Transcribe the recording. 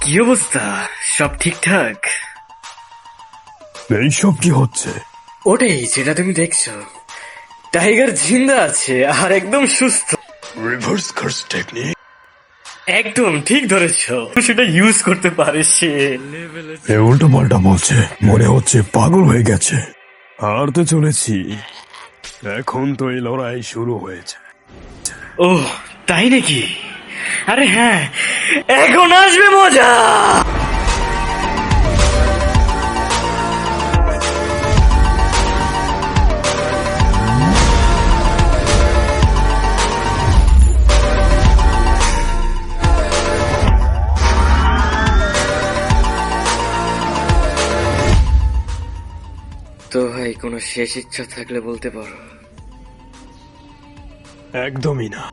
কি অবস্থা? সব ঠিকঠাক? এইসব কি হচ্ছে? ওটাই যেটা তুমি দেখছো, টাইগার জিন্দা আছে আর একদম সুস্থ। Reverse curse technique? একদম ঠিক ধরেছো, সেটা ইউজ করতে পারে সে। এ উল্টো পাল্টা বলছে, মনে হচ্ছে পাগল হয়ে গেছে। হারতে চলেছি। এখন তো এই লড়াই শুরু হয়েছে। ও তাই নাকি? আরে হ্যাঁ, এখন আসবে মজা। তো ভাই, কোনো শেষ ইচ্ছা থাকলে বলতে পারো। একদমই না।